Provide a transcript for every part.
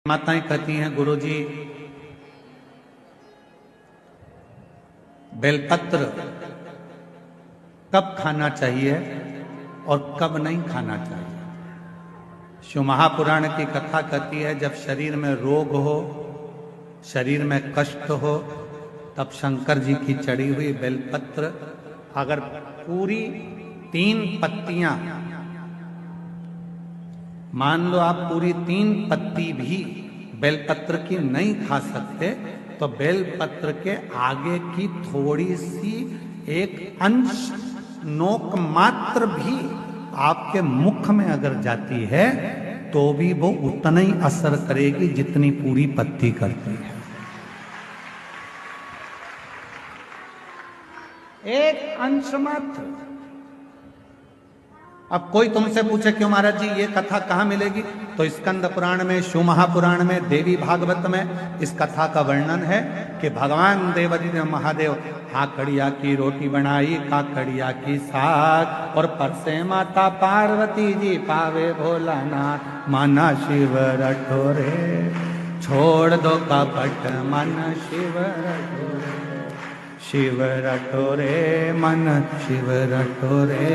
माताएं कहती हैं, गुरुजी बेलपत्र कब खाना चाहिए और कब नहीं खाना चाहिए। शिव महापुराण की कथा कहती है, जब शरीर में रोग हो, शरीर में कष्ट हो, तब शंकर जी की चढ़ी हुई बेलपत्र अगर पूरी 3 पत्तियां, मान लो आप पूरी 3 पत्ती भी बेलपत्र की नहीं खा सकते, तो बेलपत्र के आगे की थोड़ी सी एक अंश नोक मात्र भी आपके मुख में अगर जाती है तो भी वो उतना ही असर करेगी जितनी पूरी पत्ती करती है। एक अंश मात्र। अब कोई तुमसे पूछे क्यों महाराज जी ये कथा कहाँ मिलेगी, तो स्कंद पुराण में, शिव महापुराण में, देवी भागवत में इस कथा का वर्णन है कि भगवान देवादिदेव महादेव काकड़िया की रोटी बनाई, काकड़िया की साग, और परसे माता पार्वती जी पावे भोलानाथ, माना शिव रटोरे, छोड़ दो कपट मन शिव रटोरे, शिव रटोरे मन शिव रटोरे,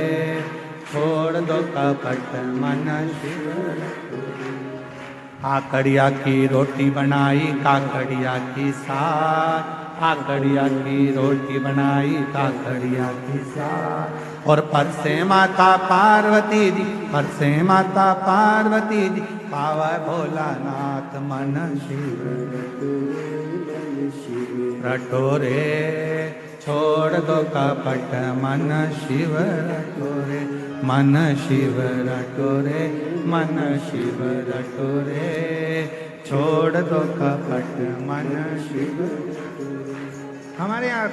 छोड़ दो कपट मन शिव रटोरे। काकड़िया की रोटी बनाई, काकड़िया की साग, काकड़िया की रोटी बनाई, काकड़िया की साग, और परसे माता पार्वती जी, परसे माता पार्वती जी पावा भोलानाथ, मन शिव रटोरे, छोड़ दो कपट मन शिव रटोरे, मन शिव रटोरे, मन शिव रटोरे, छोड़ दो कपट मन शिव रटोरे। हमारे यहाँ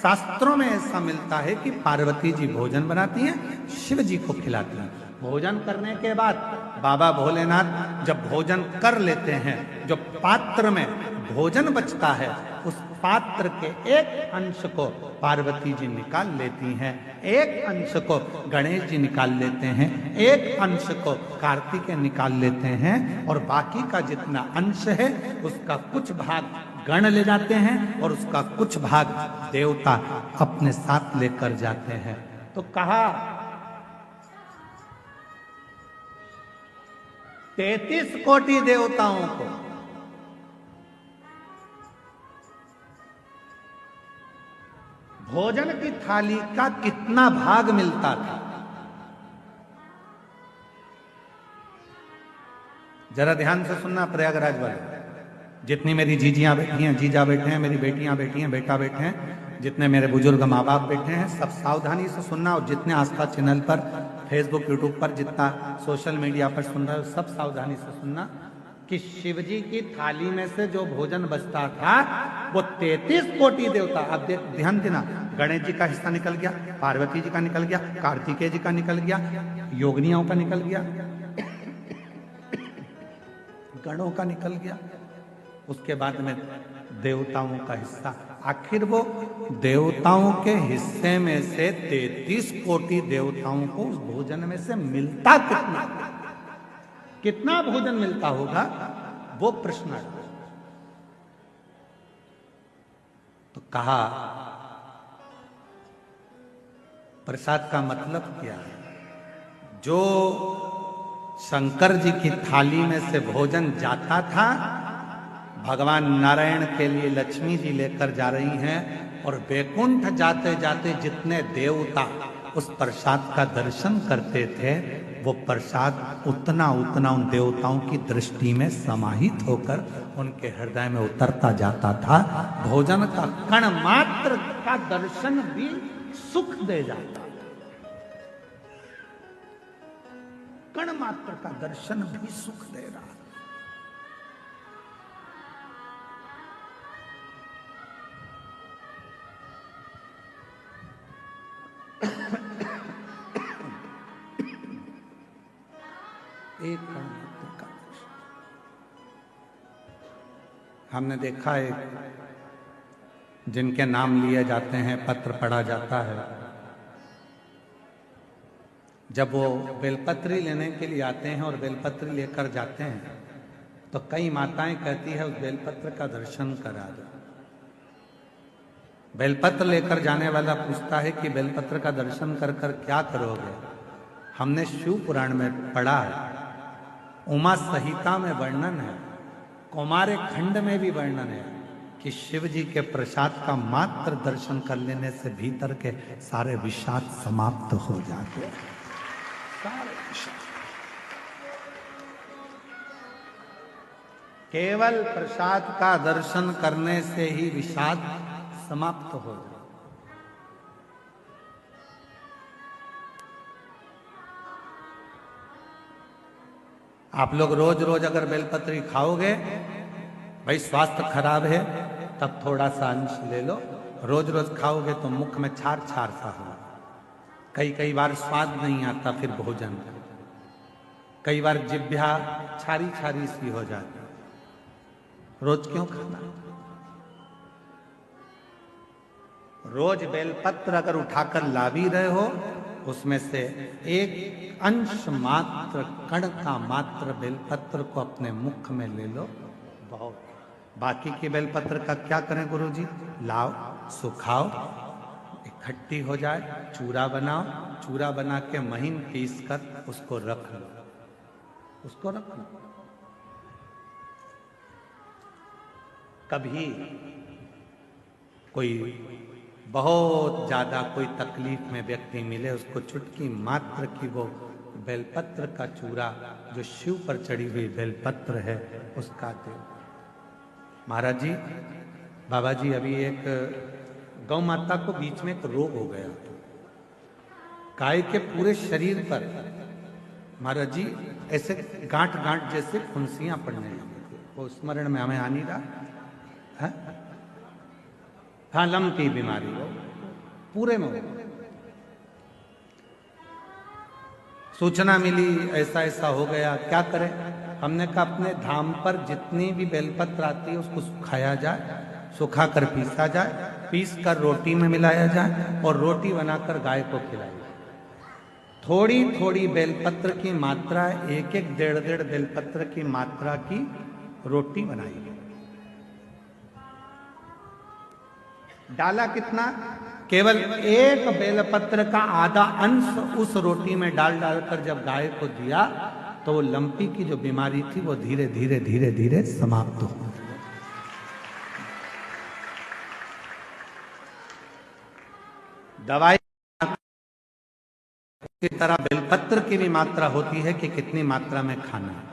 शास्त्रों में ऐसा मिलता है कि पार्वती जी भोजन बनाती हैं, शिव जी को खिलाती हैं। भोजन करने के बाद बाबा भोलेनाथ जब भोजन कर लेते हैं, जो पात्र में भोजन बचता है उस पात्र के एक अंश को पार्वती जी निकाल लेती हैं, एक अंश को गणेश जी निकाल लेते हैं, एक अंश को कार्तिकेय निकाल लेते हैं, और बाकी का जितना अंश है उसका कुछ भाग गण ले जाते हैं और उसका कुछ भाग देवता अपने साथ लेकर जाते हैं। तो कहा 33 कोटि देवताओं को भोजन की थाली का कितना भाग मिलता था, जरा ध्यान से सुनना प्रयागराज वाले, जितनी मेरी जीजियां बैठी हैं, जीजा बैठे हैं, मेरी बेटियां बैठी हैं, बेटा बैठे हैं, जितने मेरे बुजुर्ग माँ बाप बैठे हैं, सब सावधानी से सुनना, और जितने आस्था चैनल पर, फेसबुक, यूट्यूब पर, जितना सोशल मीडिया पर सुन रहे हो, सब सावधानी से सुनना कि शिवजी की थाली में से जो भोजन बचता था वो 33 कोटि देवता, अब ध्यान देना, गणेश जी का हिस्सा निकल गया, पार्वती जी का निकल गया, कार्तिकेय जी का निकल गया, योगिनियों का निकल गया, गणों का निकल गया, उसके बाद में देवताओं का हिस्सा। आखिर वो देवताओं के हिस्से में से 33 कोटि देवताओं को उस भोजन में से मिलता कितना, कितना भोजन मिलता होगा, वो प्रश्न है। तो कहा प्रसाद का मतलब क्या है, जो शंकर जी की थाली में से भोजन जाता था, भगवान नारायण के लिए लक्ष्मी जी लेकर जा रही हैं, और वैकुंठ जाते जाते जितने देवता उस प्रसाद का दर्शन करते थे, वो प्रसाद उतना उतना उन देवताओं की दृष्टि में समाहित होकर उनके हृदय में उतरता जाता था। भोजन का कण मात्र का दर्शन भी सुख दे जाता, कण मात्र का दर्शन भी सुख दे रहा। एक कण मात्र का दर्शन। हमने देखा है जिनके नाम लिए जाते हैं, पत्र पढ़ा जाता है, जब वो बेलपत्री लेने के लिए आते हैं और बेलपत्री लेकर जाते हैं तो कई माताएं कहती है उस बेलपत्र का दर्शन करा दो। बेलपत्र लेकर जाने वाला पूछता है कि बेलपत्र का दर्शन कर कर क्या करोगे? हमने शिव पुराण में पढ़ा है, उमा संहिता में वर्णन है, कौमार खंड में भी वर्णन है कि शिव जी के प्रसाद का मात्र दर्शन कर लेने से भीतर के सारे विषाद समाप्त हो जाते हैं। सारे विषाद केवल प्रसाद का दर्शन करने से ही विषाद समाप्त हो जाए। आप लोग रोज रोज अगर बेलपत्री खाओगे, भाई स्वास्थ्य खराब है तब थोड़ा सा अंश ले लो, रोज रोज खाओगे तो मुख में छार छार सा हो, कई बार स्वाद नहीं आता फिर भोजन, कई बार जिह्वा छारी छारी सी हो जाती। रोज क्यों खाना? रोज बेलपत्र अगर उठाकर ला भी रहे हो, उसमें से एक अंश मात्र, कण का मात्र बेलपत्र को अपने मुख में ले लो, बहुत। बाकी के बेलपत्र का क्या करें गुरुजी? लाओ, सुखाओ, इकट्ठी हो जाए, चूरा बनाओ, चूरा बना के महीन पीस कर उसको रख लो, उसको रख लो। कभी कोई बहुत ज्यादा कोई तकलीफ में व्यक्ति मिले, उसको चुटकी मात्र की वो बेलपत्र का चूरा जो शिव पर चढ़ी हुई बेलपत्र है उसका दे। महाराज जी, बाबा जी, अभी एक गौ माता को बीच में एक रोग हो गया, गाय के पूरे शरीर पर महाराज जी ऐसे गांठ गांठ जैसे फुंसियां पड़ने लगी। वो स्मरण में हमें आ नहीं रहा है? हाँ, लम की बीमारी हो पूरे में हो। सूचना मिली ऐसा ऐसा हो गया, क्या करें? हमने कहा अपने धाम पर जितनी भी बेलपत्र आती है उसको सुखाया जाए, सुखा कर पीसा जाए, पीस कर रोटी में मिलाया जाए और रोटी बनाकर गाय को खिलाई जाए। थोड़ी थोड़ी बेलपत्र की मात्रा, एक एक डेढ़ डेढ़ बेलपत्र की मात्रा की रोटी बनाई गई। डाला कितना? केवल एक बेलपत्र का आधा अंश उस रोटी में डाल डालकर जब गाय को दिया तो वो लंपी की जो बीमारी थी वो धीरे धीरे धीरे धीरे समाप्त हो गई। दवाई की तरह बेलपत्र की भी मात्रा होती है कि कितनी मात्रा में खाना है।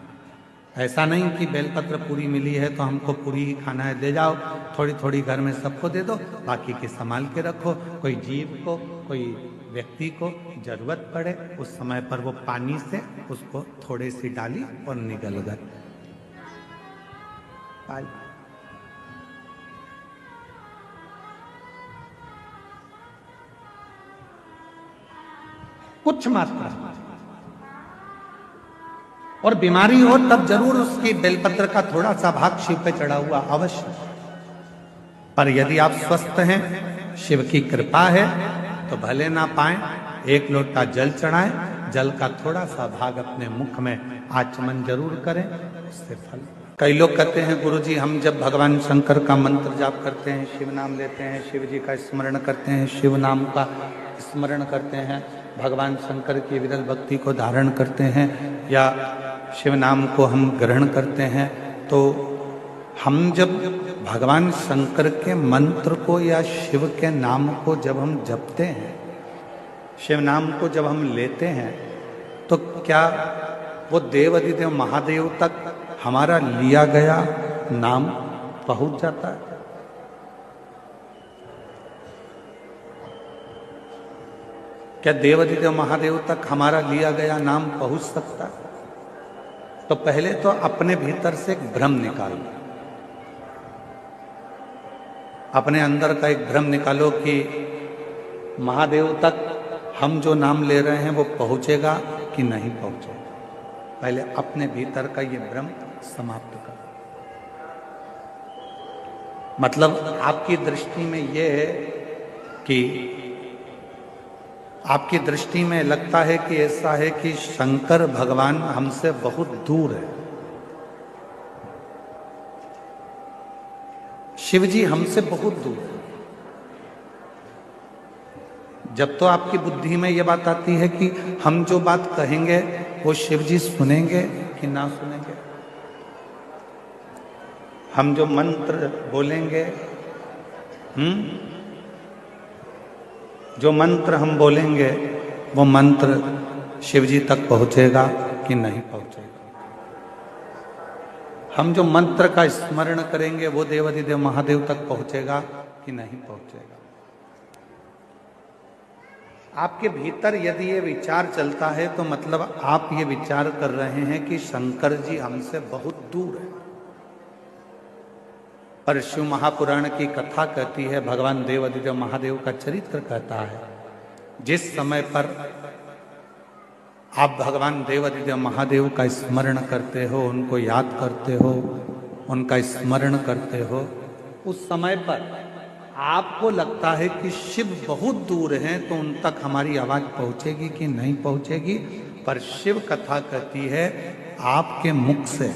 ऐसा नहीं कि बेलपत्र पूरी मिली है तो हमको पूरी ही खाना है, दे जाओ, थोड़ी थोड़ी घर में सबको दे दो, बाकी के संभाल के रखो। कोई जीव को, कोई व्यक्ति को जरूरत पड़े उस समय पर वो पानी से उसको थोड़ी सी डाली और निगल गए। कुछ मात्रा, और बीमारी हो तब जरूर उसकी बेलपत्र का थोड़ा सा भाग शिव पे चढ़ा हुआ अवश्य। पर यदि आप स्वस्थ हैं, शिव की कृपा है, तो भले ना पाए, एक लोटा जल चढ़ाएं, जल का थोड़ा सा भाग अपने मुख में आचमन जरूर करें, उससे फल। कई लोग कहते हैं गुरुजी हम जब भगवान शंकर का मंत्र जाप करते हैं, शिव नाम लेते हैं, शिव जी का स्मरण करते हैं, शिव नाम का स्मरण करते हैं, भगवान शंकर की विरल भक्ति को धारण करते हैं या शिव नाम को हम ग्रहण करते हैं, तो हम जब भगवान शंकर के मंत्र को या शिव के नाम को जब हम जपते हैं, शिव नाम को जब हम लेते हैं, तो क्या वो देवाधिदेव महादेव तक हमारा लिया गया नाम पहुंच जाता है? क्या देवाधिदेव महादेव तक हमारा लिया गया नाम पहुंच सकता है? तो पहले तो अपने भीतर से एक भ्रम निकालो, अपने अंदर का एक भ्रम निकालो कि महादेव तक हम जो नाम ले रहे हैं वो पहुंचेगा कि नहीं पहुंचेगा। पहले अपने भीतर का ये भ्रम समाप्त करो। मतलब आपकी दृष्टि में ये है कि आपकी दृष्टि में लगता है कि ऐसा है कि शंकर भगवान हमसे बहुत दूर है, शिव जी हमसे बहुत दूर है। जब तो आपकी बुद्धि में यह बात आती है कि हम जो बात कहेंगे वो शिव जी सुनेंगे कि ना सुनेंगे, हम जो मंत्र बोलेंगे, जो मंत्र हम बोलेंगे वो मंत्र शिव जी तक पहुंचेगा कि नहीं पहुंचेगा, हम जो मंत्र का स्मरण करेंगे वो देवाधिदेव महादेव तक पहुंचेगा कि नहीं पहुंचेगा। आपके भीतर यदि ये विचार चलता है तो मतलब आप ये विचार कर रहे हैं कि शंकर जी हमसे बहुत दूर है। पर शिव महापुराण की कथा कहती है, भगवान देवाधिदेव महादेव का चरित्र कहता है, जिस समय पर आप भगवान देवाधिदेव महादेव का स्मरण करते हो, उनको याद करते हो, उनका स्मरण करते हो, उस समय पर आपको लगता है कि शिव बहुत दूर हैं, तो उन तक हमारी आवाज पहुंचेगी कि नहीं पहुंचेगी। पर शिव कथा कहती है आपके मुख से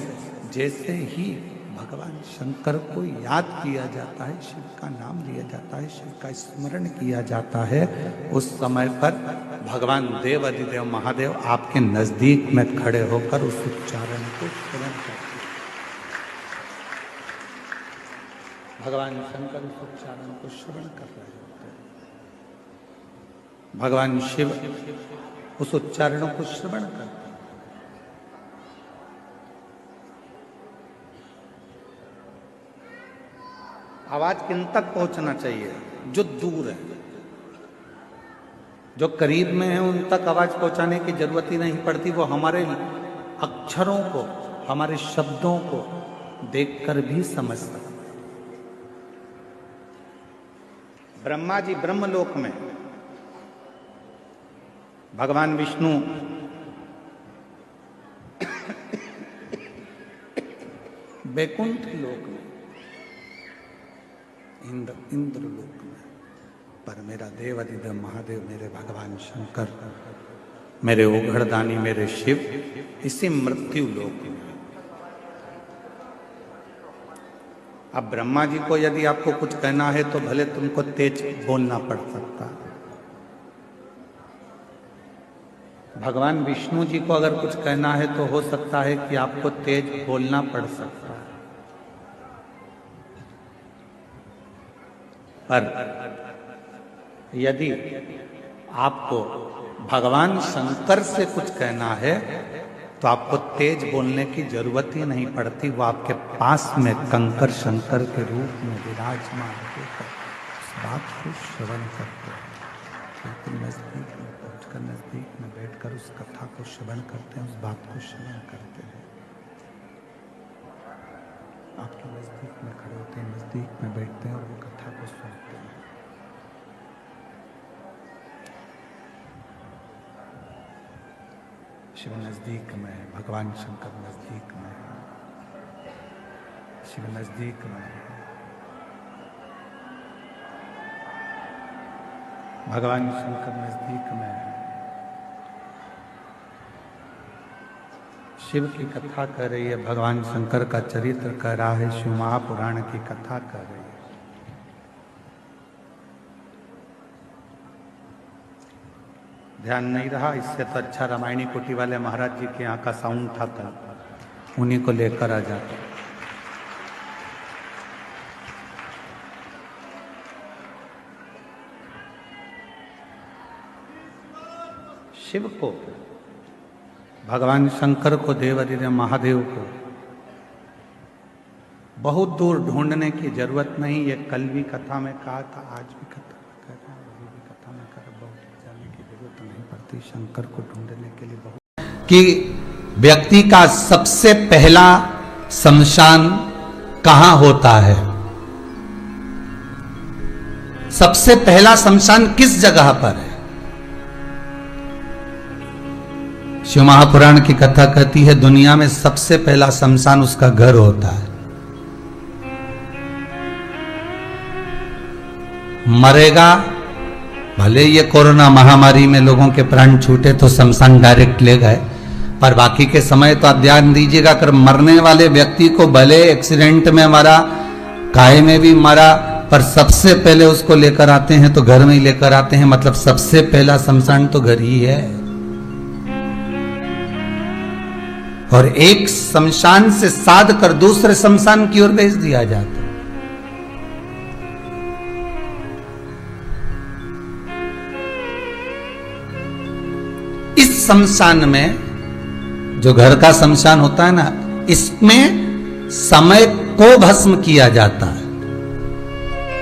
जैसे ही भगवान शंकर को याद किया जाता है, शिव का नाम लिया जाता है, शिव का स्मरण किया जाता है, उस समय पर भगवान देवाधिदेव महादेव आपके नजदीक में खड़े होकर उस उच्चारण को श्रवण करते हैं। भगवान शंकर उस उच्चारण को श्रवण कर रहे होते हैं, भगवान शिव उस उच्चारणों को श्रवण करते हैं। आवाज किन तक पहुंचना चाहिए? जो दूर है, जो करीब में है उन तक आवाज पहुंचाने की जरूरत ही नहीं पड़ती, वो हमारे अक्षरों को, हमारे शब्दों को देखकर भी समझ सकते। ब्रह्मा जी ब्रह्मलोक में, भगवान विष्णु बैकुंठ लोक में, इंद्र लोक में, पर मेरा देवाधिदेव महादेव, मेरे भगवान शंकर, मेरे ओघड़दानी, मेरे शिव इसी मृत्यु लोक में। अब ब्रह्मा जी को यदि आपको कुछ कहना है तो भले तुमको तेज बोलना पड़ सकता है, भगवान विष्णु जी को अगर कुछ कहना है तो हो सकता है कि आपको तेज बोलना पड़ सकता है, पर यदि आपको भगवान शंकर से कुछ कहना है तो आपको तेज बोलने की जरूरत ही नहीं पड़ती, वो आपके पास में कंकर शंकर के रूप में विराजमान होकर उस बात को श्रवण करते हैं। बिल्कुल नजदीक में पहुंचकर, नजदीक में बैठकर उस कथा को श्रवण करते हैं, उस बात को श्रवण करते हैं। आपके नजदीक में खड़े होते हैं, नजदीक में बैठते हैं और वो कथा को सुनते हैं। शिव नजदीक में है, भगवान शंकर नजदीक में है, शिव नजदीक में है, भगवान शंकर नजदीक में है। शिव की कथा कर रही है, भगवान शंकर का चरित्र कर रहा है, शिव महापुराण की कथा कर रही है। ध्यान नहीं रहा, इससे तो अच्छा रामायणी कुटी वाले महाराज जी के यहाँ का साउंड था कल, उन्हीं को लेकर आ जाते। शिव को, भगवान शंकर को, देवाधिदेव महादेव को बहुत दूर ढूंढने की जरूरत नहीं। ये कल भी कथा में कहा था, आज भी कथा में कह रहा हूं, अभी भी कथा में कर, बहुत जाने की जरूरत नहीं पड़ती शंकर को ढूंढने के लिए। बहुत कि व्यक्ति का सबसे पहला शमशान कहां होता है, सबसे पहला शमशान किस जगह पर है? शिव महापुराण की कथा कहती है दुनिया में सबसे पहला शमशान उसका घर होता है। मरेगा, भले ये कोरोना महामारी में लोगों के प्राण छूटे तो शमशान डायरेक्ट ले गए, पर बाकी के समय तो आप ध्यान दीजिएगा, अगर मरने वाले व्यक्ति को भले एक्सीडेंट में मरा, काय में भी मरा, पर सबसे पहले उसको लेकर आते हैं तो घर में ही लेकर आते हैं, मतलब सबसे पहला शमशान तो घर ही है। और एक शमशान से साध कर दूसरे शमशान की ओर भेज दिया जाता। इस शमशान में, जो घर का शमशान होता है ना, इसमें समय को भस्म किया जाता है,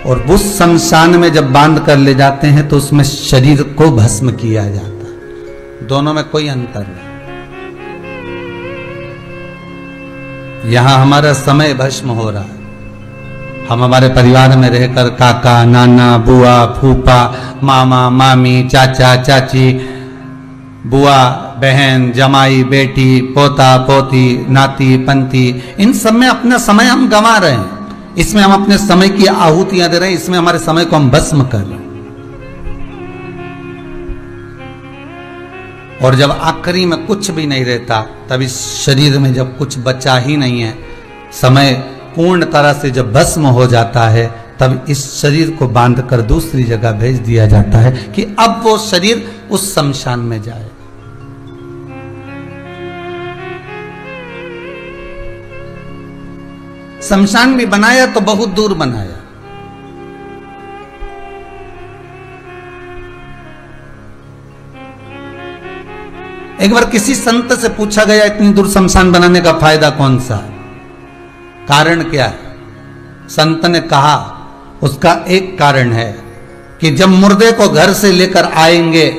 और उस शमशान में जब बांध कर ले जाते हैं तो उसमें शरीर को भस्म किया जाता है। दोनों में कोई अंतर नहीं। यहां हमारा समय भस्म हो रहा है। हम हमारे परिवार में रहकर काका, नाना, बुआ, फूफा, मामा, मामी, चाचा, चाची, बुआ, बहन, जमाई, बेटी, पोता, पोती, नाती, पंती, इन सब में अपना समय हम गंवा रहे हैं। इसमें हम अपने समय की आहुतियां दे रहे हैं, इसमें हमारे समय को हम भस्म कर रहे हैं। और जब आखिरी में कुछ भी नहीं रहता, तब इस शरीर में जब कुछ बचा ही नहीं है, समय पूर्ण तरह से जब भस्म हो जाता है, तब इस शरीर को बांधकर दूसरी जगह भेज दिया जाता है कि अब वो शरीर उस शमशान में जाए। शमशान भी बनाया तो बहुत दूर बनाया। एक बार किसी संत से पूछा गया, इतनी दूर शमशान बनाने का फायदा कौन सा है, कारण क्या है? संत ने कहा, उसका एक कारण है कि जब मुर्दे को घर से लेकर आएंगे,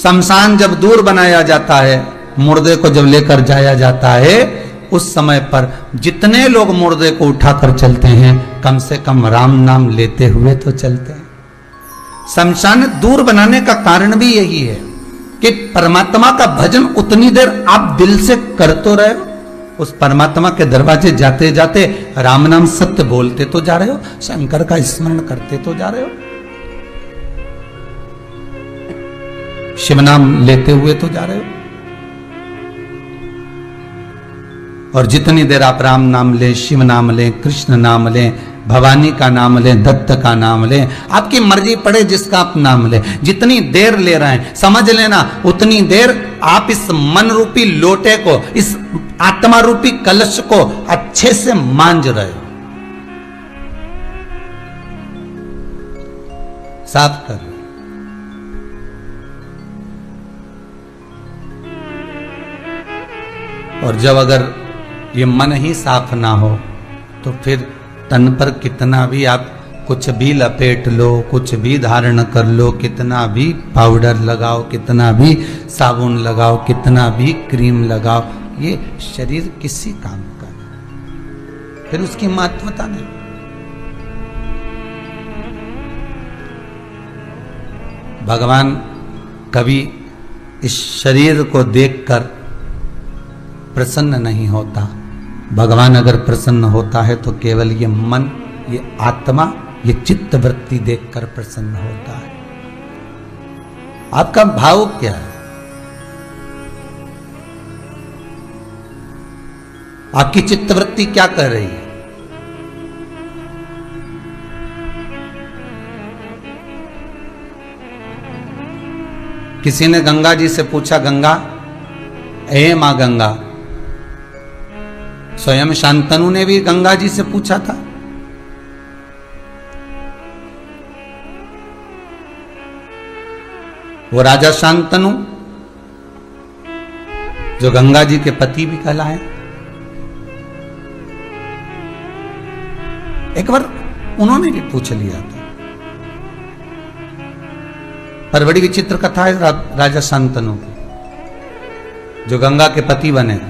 शमशान जब दूर बनाया जाता है, मुर्दे को जब लेकर जाया जाता है, उस समय पर जितने लोग मुर्दे को उठाकर चलते हैं, कम से कम राम नाम लेते हुए तो चलते हैं। शमशान दूर बनाने का कारण भी यही है कि परमात्मा का भजन उतनी देर आप दिल से कर तो रहे हो, उस परमात्मा के दरवाजे जाते जाते राम नाम सत्य बोलते तो जा रहे हो, शंकर का स्मरण करते तो जा रहे हो, शिव नाम लेते हुए तो जा रहे हो। और जितनी देर आप राम नाम लें, शिव नाम लें, कृष्ण नाम लें, भवानी का नाम लें, दत्त का नाम लें, आपकी मर्जी पड़े जिसका आप नाम लें, जितनी देर ले रहे हैं, समझ लेना उतनी देर आप इस मन रूपी लोटे को, इस आत्मा रूपी कलश को अच्छे से मांझ रहे हो, साफ कर। और जब अगर ये मन ही साफ ना हो, तो फिर तन पर कितना भी आप कुछ भी लपेट लो, कुछ भी धारण कर लो, कितना भी पाउडर लगाओ, कितना भी साबुन लगाओ, कितना भी क्रीम लगाओ, ये शरीर किसी काम का नहीं, फिर उसकी महत्वता नहीं। भगवान कभी इस शरीर को देखकर प्रसन्न नहीं होता। भगवान अगर प्रसन्न होता है तो केवल ये मन, ये आत्मा, ये चित्त वृत्ति देखकर प्रसन्न होता है। आपका भाव क्या है? आपकी चित्त वृत्ति क्या कर रही है? किसी ने गंगा जी से पूछा, गंगा, ए मां गंगा, स्वयं शांतनु ने भी गंगा जी से पूछा था। वो राजा शांतनु जो गंगा जी के पति भी कहलाए, एक बार उन्होंने भी पूछ लिया था। पर बड़ी विचित्र कथा है राजा शांतनु की, जो गंगा के पति बने।